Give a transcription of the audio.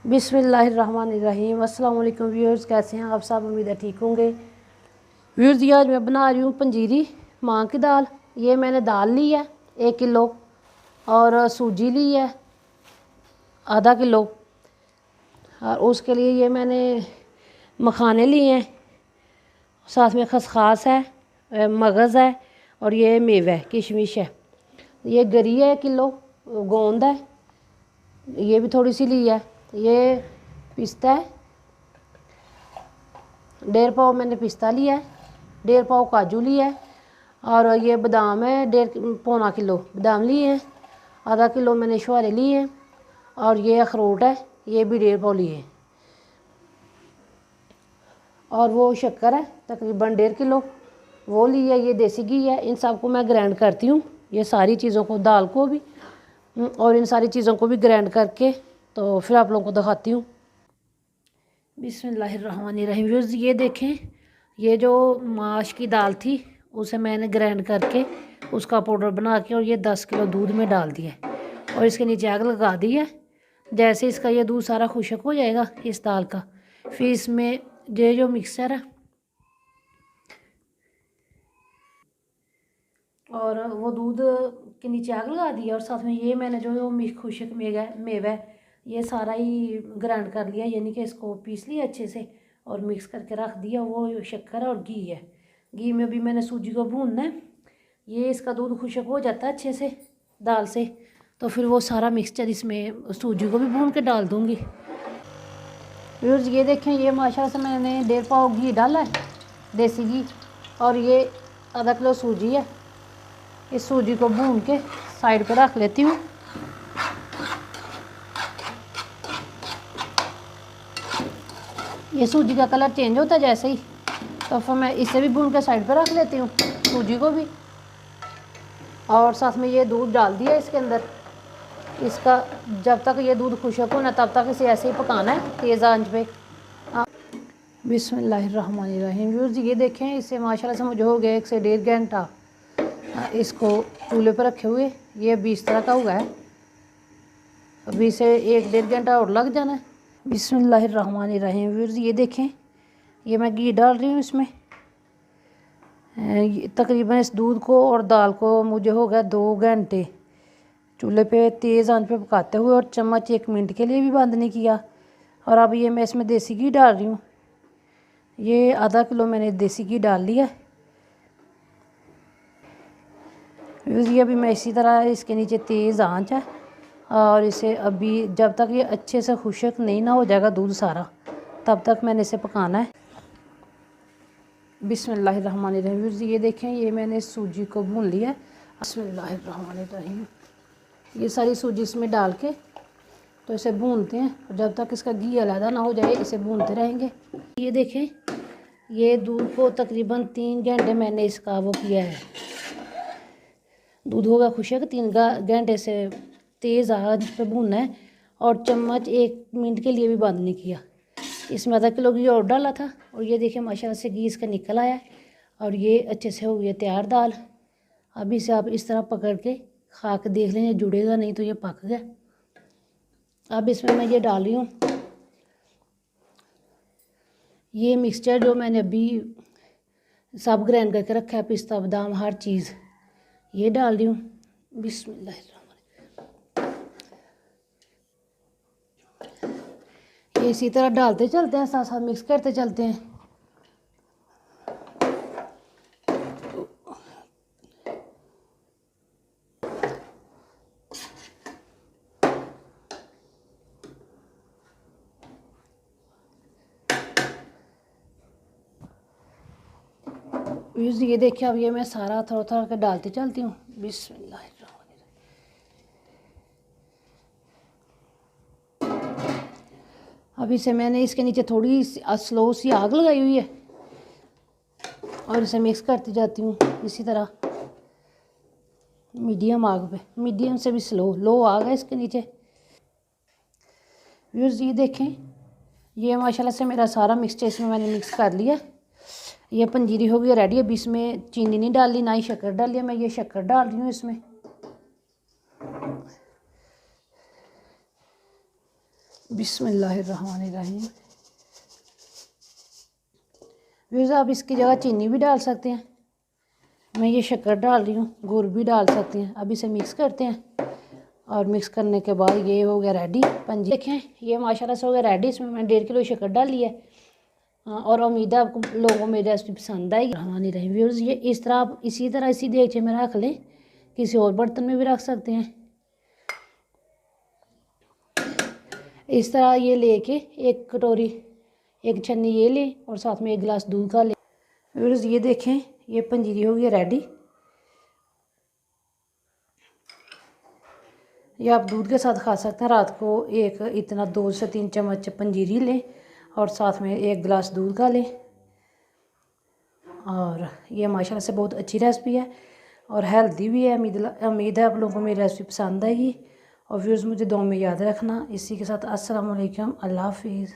बिस्मिल्लाहिर्रहमानिर्रहीम। अस्सलाम वालेकुम व्यूअर्स, कैसे हैं आप सब? उम्मीद है ठीक होंगे। व्यूअर्स, ये आज मैं बना रही हूँ पंजीरी माँ की दाल। ये मैंने दाल ली है 1 किलो और सूजी ली है आधा किलो। और उसके लिए ये मैंने मखाने लिए हैं, साथ में खसखास है, मगज़ है और ये मेवा है, किशमिश है। ये गरी है 1 किलो, गोंद है, ये भी थोड़ी सी ली है। ये पिस्ता है, 1.5 पाव मैंने पिस्ता लिया है, 1.5 पाव काजू लिया है। और ये बादाम है, 1.5 किलो बादाम लिए हैं, आधा किलो मैंने छुहारे लिए हैं। और ये अखरोट है, ये भी 1.5 पाव लिए हैं। और वो शक्कर है तकरीबन 1.5 किलो, वो ली है। ये देसी घी है। इन सबको मैं ग्राइंड करती हूँ, ये सारी चीज़ों को, दाल को भी और इन सारी चीज़ों को भी ग्राइंड करके तो फिर आप लोगों को दिखाती हूँ। बिस्मिल्लाहिर्रहमानिर्रहीम। व्यूअर्स, ये देखें, ये जो माश की दाल थी उसे मैंने ग्राइंड करके उसका पाउडर बना के और ये 10 किलो दूध में डाल दिया और इसके नीचे आग लगा दी है। जैसे इसका ये दूध सारा खुशक हो जाएगा इस दाल का, फिर इसमें ये जो मिक्सर है और वो दूध के नीचे आग लगा दी है और साथ में ये मैंने जो खुशक मेवा है ये सारा ही ग्राइंड कर लिया, यानी कि इसको पीस लिया अच्छे से और मिक्स करके रख दिया। वो शक्कर और घी है। घी में भी मैंने सूजी को भूनना है। ये इसका दूध खुशक हो जाता है अच्छे से दाल से, तो फिर वो सारा मिक्सचर इसमें सूजी को भी भून के डाल दूँगी। व्यूअर्स, ये देखें, ये माशाल्लाह से मैंने 1.5 पाव घी डाला है, देसी घी। और ये आधा किलो सूजी है। इस सूजी को भून के साइड पर रख लेती हूँ। ये सूजी का कलर चेंज होता है जैसे ही, तो फिर मैं इसे भी भून के साइड पर रख लेती हूँ, सूजी को भी। और साथ में ये दूध डाल दिया इसके अंदर। इसका जब तक ये दूध खुशक होना तब तक इसे ऐसे ही पकाना है तेज़ आंच पे। बिस्मिल्लाहिर्रहमानिर्रहीम। व्यूअर्स, ये देखें, इसे माशाल्लाह से मुझे हो गया 1 से 1.5 घंटा इसको चूल्हे पर रखे हुए। ये अभी इस तरह का हुआ है, अभी इसे 1-1.5 घंटा और लग जाना है। बिस्मिल्लाहिर्रहमानिर्रहीम। व्यूअर्स, ये देखें, ये मैं घी डाल रही हूँ इसमें। तकरीबन इस दूध को और दाल को मुझे हो गया 2 घंटे चूल्हे पे तेज़ आंच पे पकाते हुए, और चम्मच 1 मिनट के लिए भी बंद नहीं किया। और अब ये मैं इसमें देसी घी डाल रही हूँ। ये आधा किलो मैंने देसी घी डाल लिया। ये अभी मैं इसी तरह, इसके नीचे तेज़ आंच है और इसे अभी जब तक ये अच्छे से खुशक नहीं ना हो जाएगा दूध सारा, तब तक मैंने इसे पकाना है। बिस्मिल्लाहिर्रहमानिर्रहीम। ये देखें, ये मैंने सूजी को भून लिया है। बिस्मिल्लाहिर्रहमानिर्रहीम। ये सारी सूजी इसमें डाल के तो इसे भूनते हैं, जब तक इसका घी अलग ना हो जाए इसे भूनते रहेंगे। ये देखें, ये दूध को तकरीबन 3 घंटे मैंने इसका वो किया है, दूध होगा खुशक। 3 घंटे से तेज़ आंच पे भूनना है और चम्मच 1 मिनट के लिए भी बंद नहीं किया। इसमें आधा किलो घी और डाला था और ये देखिए माशाल्लाह से घी इसका निकल आया है और ये अच्छे से हो गई तैयार दाल। अभी इसे आप इस तरह पकड़ के खा के देख लें, जुड़ेगा नहीं तो ये पक गया। अब इसमें मैं ये डाल रही हूँ ये मिक्सचर जो मैंने अभी सब ग्राइंड करके रखा है, पिस्ता बादाम हर चीज़, ये डाल रही हूँ। बिस्मिल्लाहिर्रहमानिर्रहीम। ये इसी तरह डालते चलते हैं, साथ साथ मिक्स करते चलते हैं। ये देखिए, अब ये मैं सारा थोड़ा थोड़ा कर डालते चलती हूँ। बिस्मिल्लाहिर्रहमानिर्रहीम। अब इसे मैंने इसके नीचे थोड़ी स्लो सी आग लगाई हुई है और इसे मिक्स करती जाती हूँ इसी तरह मीडियम आग पे, मीडियम से भी स्लो, लो आग है इसके नीचे। व्यूअर्स, ये देखें, ये माशाल्लाह से मेरा सारा मिक्सचर इसमें मैंने मिक्स कर लिया। ये पंजीरी हो गई रेडी। अभी इसमें चीनी नहीं डाली, ना ही शक्कर डाली है, मैं ये शक्कर डाल रही हूँ इसमें। बिस्मिल्लाहिर्रहमानिर्रहीम। व्यूज़ आप इसकी जगह चीनी भी डाल सकते हैं, मैं ये शक्कर डाल रही हूँ, गुड़ भी डाल सकते हैं। अब इसे मिक्स करते हैं और मिक्स करने के बाद ये हो गया रेडी पंजीरी। देखें ये माशाल्लाह से हो गया रेडी। इसमें मैंने 1.5 किलो शक्कर डाली है। हाँ, और उम्मीद है आपको लोगों को मेरी रेसिपी पसंद आएगी। रहमानी रहीम व्यूअर्स, ये इस तरह आप इसी देगचे में रख लें, किसी और बर्तन में भी रख सकते हैं। इस तरह ये लेके एक कटोरी, एक छन्नी ये लें और साथ में 1 गिलास दूध का लें। व्यूअर्स ये देखें ये पंजीरी हो गई रेडी। ये आप दूध के साथ खा सकते हैं। रात को एक इतना 2 से 3 चम्मच पंजीरी लें और साथ में 1 गिलास दूध का लें। और ये माशाल्लाह से बहुत अच्छी रेसिपी है और हेल्दी भी है। उम्मीद है आप लोगों को मेरी रेसिपी पसंद आएगी। और व्यूअर्स मुझे दुआ में याद रखना। इसी के साथ अस्सलाम वालेकुम, अल्लाह हाफिज़।